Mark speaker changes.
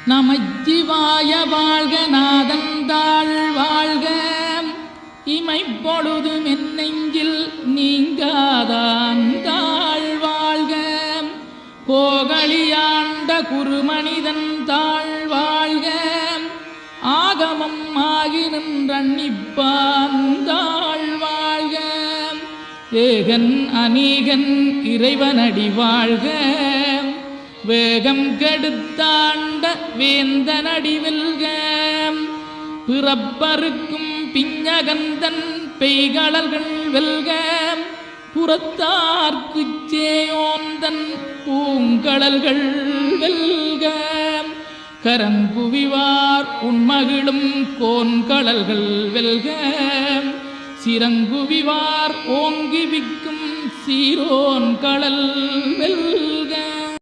Speaker 1: நமச்சிவாய வாழ்க நாதந்தாள் வாழ்க இமைப்பொழுது மென்னெஞ்சில் நீங்காதாந்தாள் வாழ்க கோகலியாண்ட குருமனிதன் தாழ் வாழ்க ஆகமம் ஆகி நின்றன்னிப்பாந்தாள் வாழ்க ஏகன் அநீகன் இறைவனடி வாழ்க வேகம் கெடுத்தாண்ட வேந்தனடி வெல்க பிறப்பருக்கும் பிஞகந்தன் பெய்களர்கள் வெல்க புறத்தார்க்குச் சேயோந்தன் பூங்கடல்கள் வெல்க கரங்குவிவார் உண்மகிழும் கோன்கடல்கள் வெல்க சிறங்குவிவார் ஓங்கி விக்கும் சீரோன் கடல் வெல்க.